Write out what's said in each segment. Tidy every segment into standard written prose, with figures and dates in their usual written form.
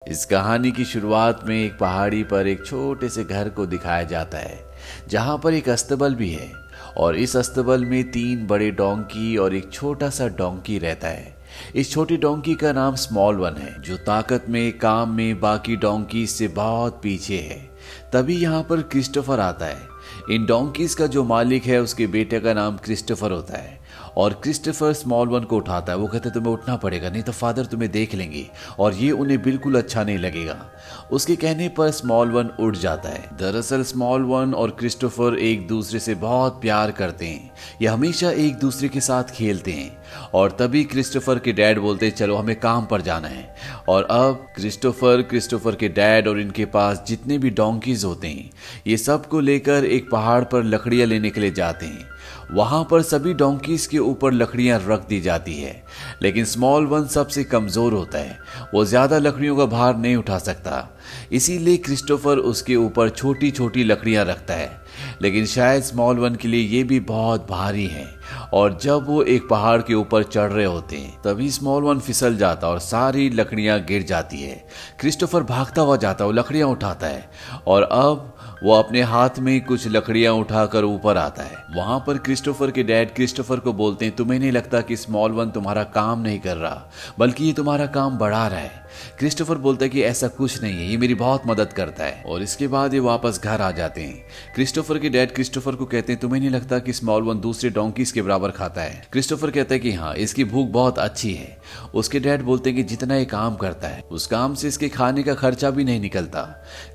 इस कहानी की शुरुआत में एक पहाड़ी पर एक छोटे से घर को दिखाया जाता है जहां पर एक अस्तबल भी है और इस अस्तबल में 3 बड़े डोंकी और एक छोटा सा डोंकी रहता है। इस छोटी डोंकी का नाम स्मॉल वन है जो ताकत में काम में बाकी डोंकी से बहुत पीछे है। तभी यहाँ पर क्रिस्टोफर आता है। इन डोंकीज का जो मालिक है उसके बेटे का नाम क्रिस्टोफर होता है और क्रिस्टोफर स्मॉल वन को उठाता है। वो कहते तुम्हें उठना पड़ेगा नहीं तो फादर तुम्हें देख लेंगे और ये उन्हें बिल्कुल अच्छा नहीं लगेगा। उसके कहने पर स्मॉल वन उठ जाता है। दरअसल स्मॉल वन और क्रिस्टोफर एक दूसरे से बहुत प्यार करते हैं। ये हमेशा एक दूसरे के साथ खेलते हैं और तभी क्रिस्टोफर के डैड बोलते हैं चलो हमें काम पर जाना है। और अब क्रिस्टोफर के डैड और इनके पास जितने भी डोंकीज होते हैं ये सब को लेकर एक पहाड़ पर लकड़ियां लेने के लिए जाते हैं। वहां पर सभी डोंकीज के ऊपर लकड़ियां रख दी जाती है लेकिन स्मॉल वन सबसे कमजोर होता है। वो ज्यादा लकड़ियों का भार नहीं उठा सकता, इसीलिए क्रिस्टोफर उसके ऊपर छोटी छोटी लकड़ियां रखता है। लेकिन शायद स्मॉल वन के लिए ये भी बहुत भारी है और जब वो एक पहाड़ के ऊपर चढ़ रहे होते हैं तभी स्मॉल वन फिसल जाता और सारी लकड़ियां गिर जाती है। क्रिस्टोफर भागता हुआ जाता है, वो लकड़ियां उठाता है और अब वो अपने हाथ में कुछ लकड़ियां उठाकर ऊपर आता है। वहां पर क्रिस्टोफर के डैड क्रिस्टोफर को बोलते हैं तुम्हें नहीं लगता कि स्मॉल वन तुम्हारा काम नहीं कर रहा बल्कि ये तुम्हारा काम बढ़ा रहा है। क्रिस्टोफर बोलता है कि ऐसा कुछ नहीं है, ये मेरी बहुत मदद करता है। और इसके बाद ये वापस घर आ जाते हैं। क्रिस्टोफर के डैड क्रिस्टोफर को कहते हैं तुम्हें नहीं लगता कि स्मॉल वन दूसरे डोंकीज के बराबर खाता है। क्रिस्टोफर कहता है कि हाँ इसकी भूख बहुत अच्छी है। उसके डैड बोलते हैं कि जितना ये काम करता है उस काम से इसके खाने का खर्चा भी नहीं निकलता।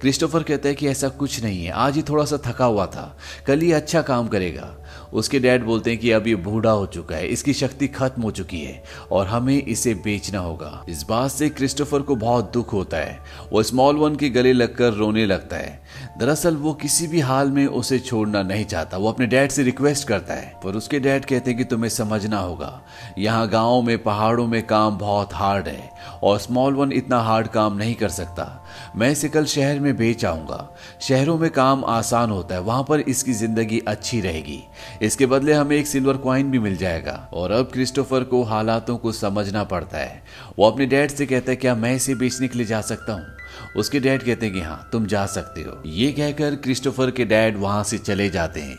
क्रिस्टोफर कहता है कि ऐसा कुछ नहीं है, आज ही थोड़ा सा थका हुआ था, कल ही अच्छा काम करेगा। उसके डैड बोलते हैं कि अब ये बूढ़ा हो चुका है, इसकी शक्ति खत्म हो चुकी है और हमें इसे बेचना होगा। इस बात से क्रिस्टोफर को बहुत दुख होता है। वो स्मॉल वन के गले लगकर रोने लगता है। दरअसल वो किसी भी हाल में उसे छोड़ना नहीं चाहता। वो अपने डैड से रिक्वेस्ट करता है पर उसके डैड कहते हैं कि तुम्हें समझना होगा, यहाँ गाँव में पहाड़ों में काम बहुत हार्ड है और स्मॉल वन इतना हार्ड काम नहीं कर सकता। मैं इसे कल शहर में बेच आऊंगा। शहरों में काम आसान होता है, वहां पर इसकी जिंदगी अच्छी रहेगी। इसके बदले हमें एक सिल्वर कॉइन भी मिल जाएगा। और अब क्रिस्टोफर को हालातों को समझना पड़ता है। वो अपने डैड से कहता है क्या मैं इसे बेचने के लिए जा सकता हूँ। उसके डैड कहते हैं कि हाँ तुम जा सकते हो। ये कहकर क्रिस्टोफर के डैड वहां से चले जाते हैं।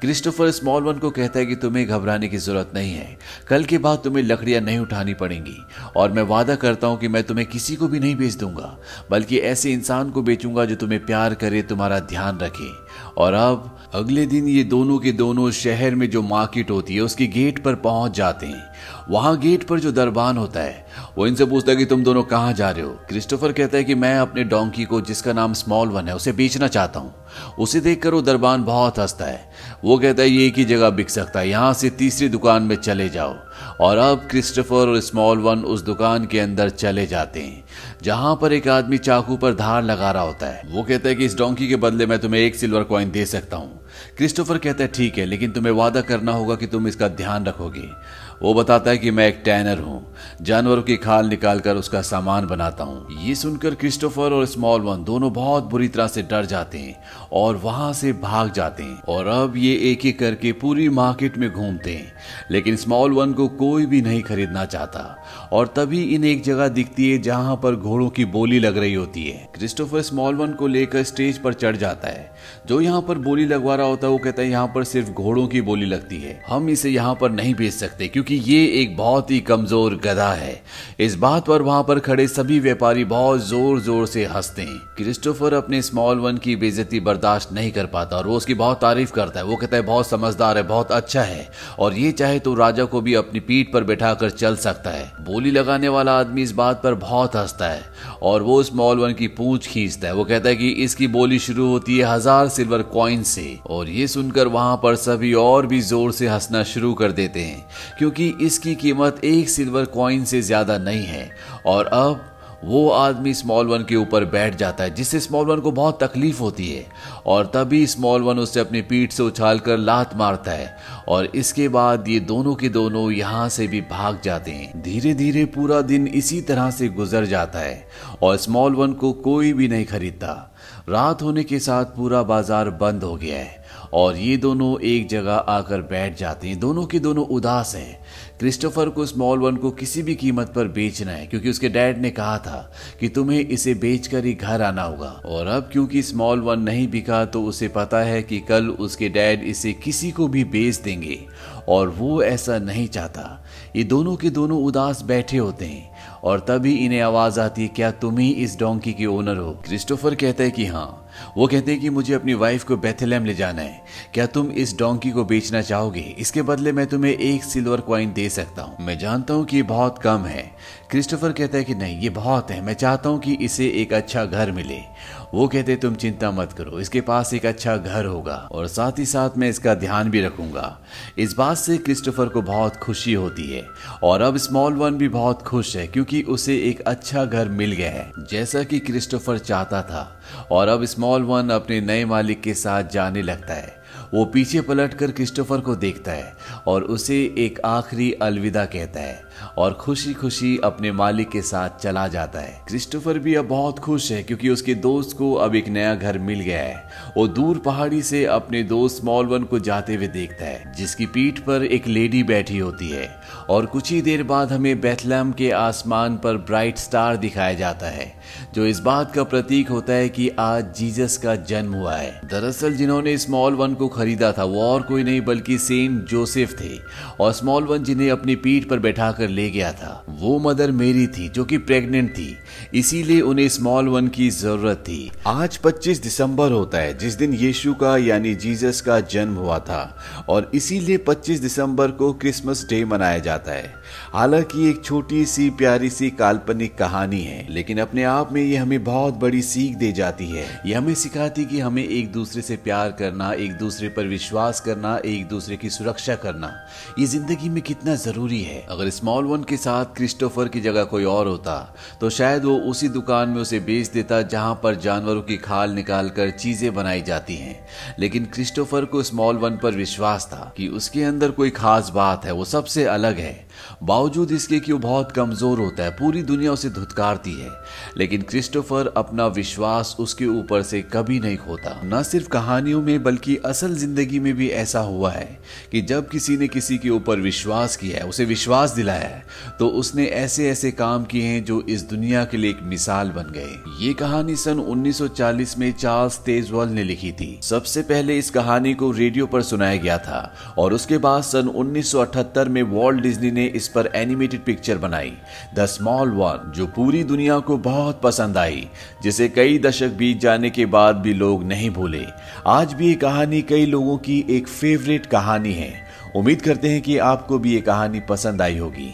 क्रिस्टोफर स्मॉल वन को कहता है कि तुम्हें घबराने की जरूरत नहीं है, कल के बाद तुम्हें लकड़ियां नहीं उठानी पड़ेंगी और मैं वादा करता हूं कि मैं तुम्हें किसी को भी नहीं बेच दूंगा बल्कि ऐसे इंसान को बेचूंगा जो तुम्हें प्यार करे, तुम्हारा ध्यान रखे। और अब अगले दिन ये दोनों के दोनों शहर में जो मार्केट होती है उसके गेट पर पहुंच जाते हैं। वहां गेट पर जो दरबान होता है वो इनसे पूछता है कि तुम दोनों कहां जा रहे हो। क्रिस्टोफर कहता है कि मैं अपने डोंकी को जिसका नाम स्मॉल वन है उसे बेचना चाहता हूं। उसे देखकर वो दरबान बहुत हंसता है। वो कहता है ये एक ही जगह बिक सकता है, यहां से तीसरी दुकान में चले जाओ। और अब क्रिस्टोफर और स्मॉल वन उस दुकान के अंदर चले जाते हैं जहां पर एक आदमी चाकू पर धार लगा रहा होता है। वो कहता है कि इस डोंकी के बदले मैं तुम्हें 1 सिल्वर कॉइन दे सकता हूं। क्रिस्टोफर कहता है ठीक है लेकिन तुम्हें वादा करना होगा कि तुम इसका ध्यान रखोगे। वो बताता है कि मैं एक टैनर हूँ, जानवरों की खाल निकालकर उसका सामान बनाता हूँ। ये सुनकर क्रिस्टोफर और स्मॉल वन दोनों बहुत बुरी तरह से डर जाते हैं और वहां से भाग जाते हैं। और अब ये एक एक करके पूरी मार्केट में घूमते हैं लेकिन स्मॉल वन को कोई भी नहीं खरीदना चाहता। और तभी इन्हें एक जगह दिखती है जहां पर घोड़ों की बोली लग रही होती है। क्रिस्टोफर स्मॉल वन को लेकर स्टेज पर चढ़ जाता है। जो यहाँ पर बोली लगवा रहा होता है वो कहता है यहाँ पर सिर्फ घोड़ों की बोली लगती है, हम इसे यहाँ पर नहीं बेच सकते क्योंकि ये एक बहुत ही कमजोर गधा है। इस बात पर वहां पर खड़े सभी व्यापारी बहुत जोर जोर से हंसते हैं। क्रिस्टोफर अपने स्मॉल वन की बेइज्जती बर्दाश्त नहीं कर पाता और वो उसकी बहुत तारीफ करता है। वो कहता है बहुत समझदार है, बहुत अच्छा है और ये चाहे तो राजा को भी अपनी पीठ पर बैठाकर चल सकता है। बोली लगाने वाला आदमी इस बात पर बहुत हंसता है और वो स्मॉल वन की पूंछ खींचता है। वो कहता है कि इसकी बोली शुरू होती है 1000 सिल्वर कॉइन से। और ये सुनकर वहां पर सभी और भी जोर से हंसना शुरू कर देते हैं क्योंकि इसकी कीमत 1 सिल्वर कॉइन से ज्यादा नहीं है। और अब वो आदमी स्मॉल वन के ऊपर बैठ जाता है जिससे स्मॉल वन को बहुत तकलीफ होती है। और तभी स्मॉल वन उससे अपनी पीठ से उछालकर लात मारता है और इसके बाद ये दोनों के दोनों यहाँ से भी भाग जाते हैं। धीरे धीरे पूरा दिन इसी तरह से गुजर जाता है और स्मॉल वन को कोई भी नहीं खरीदता। रात होने के साथ पूरा बाजार बंद हो गया है और ये दोनों एक जगह आकर बैठ जाते हैं। दोनों के दोनों उदास हैं। क्रिस्टोफर को स्मॉल वन को किसी भी कीमत पर बेचना है, क्योंकि उसके डैड ने कहा था कि तुम्हें इसे बेचकर ही घर आना होगा। और अब क्योंकि स्मॉल वन नहीं बिका तो उसे पता है कि कल उसके डैड इसे किसी को भी बेच देंगे, और वो ऐसा नहीं चाहता। ये दोनों के दोनों उदास बैठे होते हैं और तभी इन्हें आवाज आती है, क्या तुम ही इस डोंकी के ओनर हो? क्रिस्टोफर कहता है कि हाँ। वो कहते हैं कि मुझे अपनी वाइफ को बेथलेहम ले जाना है, क्या तुम इस डोंकी को बेचना चाहोगे? इसके बदले मैं तुम्हें 1 सिल्वर कॉइन दे सकता हूँ। मैं जानता हूँ कि ये बहुत कम है। क्रिस्टोफर कहता है कि नहीं, ये बहुत है, मैं चाहता हूँ कि इसे एक अच्छा घर मिले। वो कहते तुम चिंता मत करो, इसके पास एक अच्छा घर होगा और साथ ही साथ मैं इसका ध्यान भी रखूंगा। इस बात से क्रिस्टोफर को बहुत खुशी होती है और अब स्मॉल वन भी बहुत खुश है क्योंकि उसे एक अच्छा घर मिल गया है जैसा कि क्रिस्टोफर चाहता था। और अब स्मॉल वन अपने नए मालिक के साथ जाने लगता है। वो पीछे पलटकर क्रिस्टोफर को देखता है और उसे एक आखिरी अलविदा कहता है और खुशी खुशी अपने मालिक के साथ चला जाता है। क्रिस्टोफर भी अब बहुत खुश है क्योंकि उसके दोस्त को अब एक नया घर मिल गया है। वो दूर पहाड़ी से अपने दोस्त स्मॉल वन को जाते हुए देखता है जिसकी पीठ पर एक लेडी बैठी होती है और कुछ ही देर बाद हमें बेथलेहम के आसमान पर ब्राइट स्टार दिखाया जाता है जो इस बात का प्रतीक होता है कि आज जीसस का जन्म हुआ है। दरअसल जिन्होंने स्मॉल वन को खरीदा था वो और कोई नहीं बल्कि सेंट जोसेफ थे और स्मॉल वन जिन्हें अपनी पीठ पर बैठाकर ले गया था वो मदर मेरी थी जो कि प्रेग्नेंट थी, इसीलिए उन्हें स्मॉल वन की जरूरत थी। आज 25 दिसंबर होता है जिस दिन यीशु का यानी जीसस का जन्म हुआ था और इसीलिए 25 दिसंबर को क्रिसमस डे मनाया जाता है। हालांकि एक छोटी सी प्यारी सी काल्पनिक कहानी है लेकिन अपने आप में ये हमें बहुत बड़ी सीख दे जाती है। ये हमें सिखाती कि हमें एक दूसरे से प्यार करना, एक दूसरे पर विश्वास करना, एक दूसरे की सुरक्षा करना ये जिंदगी में कितना जरूरी है। अगर स्मॉल वन के साथ क्रिस्टोफर की जगह कोई और होता तो शायद वो उसी दुकान में उसे बेच देता जहां पर जानवरों की खाल निकालकर चीजें बनाई जाती हैं। लेकिन क्रिस्टोफर को स्मॉल वन पर विश्वास था कि उसके अंदर कोई खास बात है, वो सबसे अलग है। बावजूद इसके कि वो बहुत कमजोर होता है, पूरी दुनिया उसे धुतकारती है, लेकिन क्रिस्टोफर अपना विश्वास उसके ऊपर से कभी नहीं खोता। न सिर्फ कहानियों में बल्कि असल जिंदगी में भी ऐसा हुआ है कि जब किसी ने किसी के ऊपर विश्वास किया है, उसे विश्वास दिलाया है, तो उसने ऐसे ऐसे काम किए हैं जो इस दुनिया के लिए एक मिसाल बन गए। ये कहानी सन 1940 में चार्ल्स तेजवॉल ने लिखी थी। सबसे पहले इस कहानी को रेडियो पर सुनाया गया था और उसके बाद सन 1978 में वॉल्ट डिज्नी ने इस पर एनिमेटेड पिक्चर बनाई द स्मॉल वन, जो पूरी दुनिया को बहुत पसंद आई, जिसे कई दशक बीत जाने के बाद भी लोग नहीं भूले। आज भी ये कहानी कई लोगों की एक फेवरेट कहानी है। उम्मीद करते हैं कि आपको भी ये कहानी पसंद आई होगी।